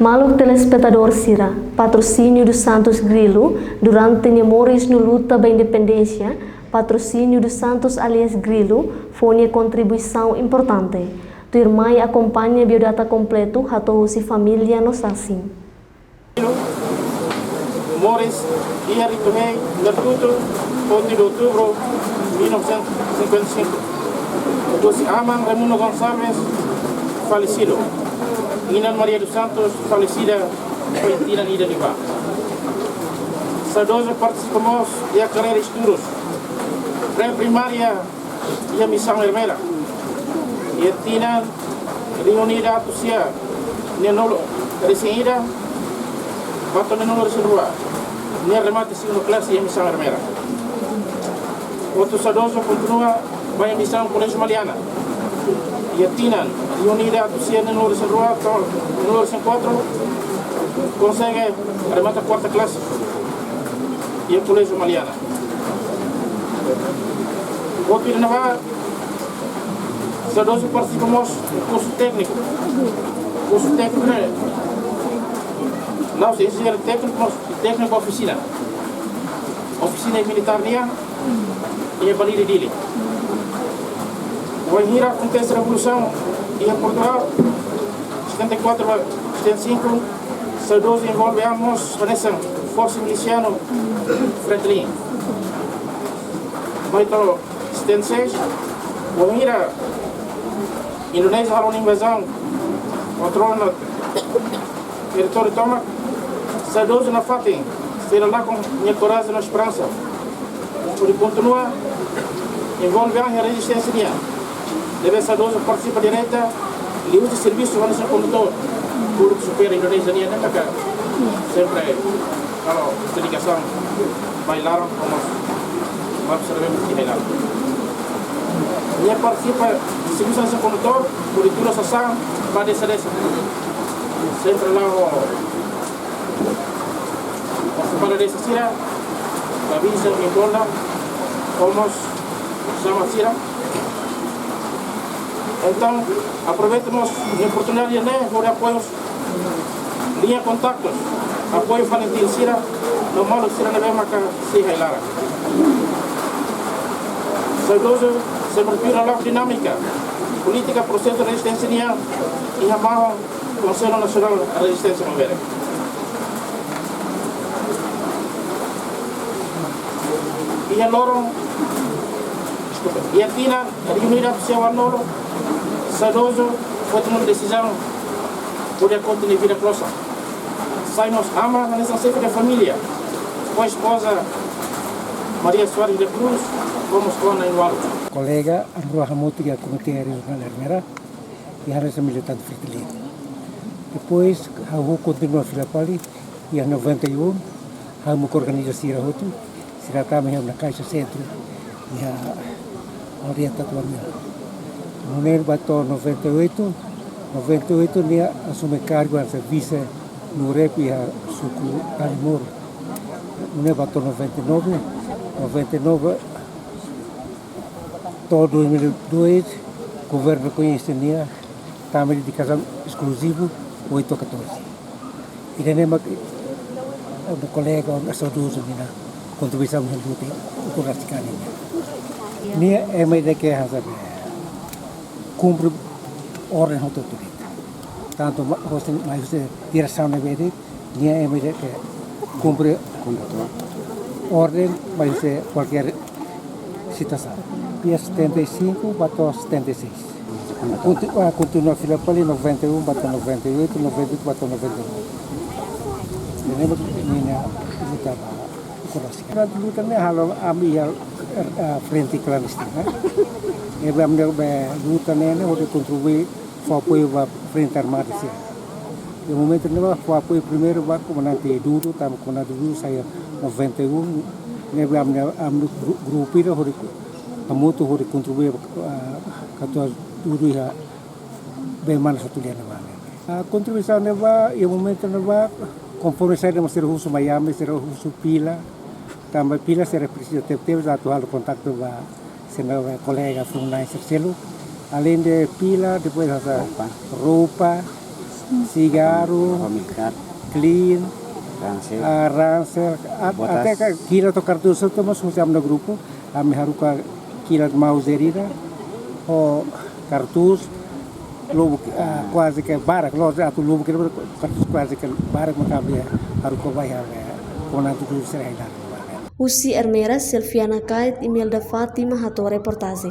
Maluk telespectador Sira, patrocínio do Santos Grilo, durante Memórias no Luta da Independência, patrocínio do Santos Alias Grilo, foi uma contribuição importante. Tua irmã acompanha a biodata completo, a tua família no Sassim. Memórias, dia de Tomei, Lertuto, 11 de outubro de 1955. Doce Aman Raimundo Gonçalves, falecido. Inan Maria dos Santos, falecida, Valentina Nida Liva. Saudoso participamos da carreira de estudos, pré-primária e a missão hermela. E a Tina, reunida a Tucia, Nenolo, recém-ida, bato Nenolo Reserva, nem remate segundo classe e a missão hermela. Outro saudoso continua, vai a missão Colégio Mariana. E a Tina, reunida a Tucia, Nenolo Reserva, Nenolo 4, consegue remata a quarta classe e a Colégio Mariana. Outro irmão, saudoso participamos do curso técnico. Curso técnico, não, se engenheiro técnico oficina. Oficina militar e a Balira dele. O Enhira acontece a revolução e em Portugal, 74 a 75, saudoso envolvemos nessa força miliciana Franklin. Muito 76, o Enhira Indonésia há uma invasão, controla no território Toma, saudoso na Fatim, será lá com minha coragem na esperança. Por continua, envolve a resistência. Deve saudoso participa direta, e usa serviço para ser condutor, por supera a Indonésia, sempre, kalau dedicação, bailaram como observamos que bailaram. Dia participa de segurança condutor, por itu sasaran pada desa-desa. Sempre lá pada desa Sira, avisa que toda, como sama Sira. Então, aproveitamos a oportunidade de apoios, linha contactos, apoio Valentim Sira, no modo Sira na mesma que se Lara. Saudoso se prefira a dinâmica, política, processo de resistência e amarra o Conselho Nacional de Resistência Numérica. E a Loro, e a Tina, reunida a seu Loro, saudoso foi tomar decisão por continuar a vida próxima. Saímos ama nessa cerca da família, com a esposa Maria Soares de Cruz, como escola em Walo. Colega Anwar Hamuti que é Comitê Regional Hermera e a Reza Militante Fritilino. Depois, eu continuo a Filapali e em 91, eu organizo a Sira Hotu, Sira Tama na Caixa Centro e a orientadora minha. No ano bato 98, eu assumi cargo de vice no REP e a Sucu Alimor. No ano bato 99, todo 2002, o governo conhecia a dedicação exclusiva 8 a 14. E daí o colega, a saudoso, na contribuição do o Corasticani. Nia é uma ideia que é cumpre ordem autoridade. Tanto mais direção na vida, nia é uma ideia que cumpre ordem, mas qualquer situação. Dia 75, bateu 76. Continua a Filapali, 91, bateu 98, 98, bateu 99. Eu lembro que minha luta coragem. A luta não é a frente clandestina. Eu luta não é contribuir para apoio da frente armada. No momento não foi apoio primeiro para o comandante Duro, estava com o comandante Duro, saiu 91. Eu grupo ira a moto hori contribuir katua Duro ia bem mais satu dia na a contribuição neva e o momento neva conforme sai de uma ser russo Miami ser russo Pila também Pila ser preciso ter atual contato da sendo colega from Nice Celo além de Pila depois roupa cigarro, clean, ransel, até que kila to cartucho to mas usam no grupo, ami haruka kila mauserina o cartucho lobo quase que barak lo atu lobo que cartucho quase que barak makabe haruka vai kona tudo será. Usi Ermera, Silviana Kait, Imelda Fatima, Hato Reportagem.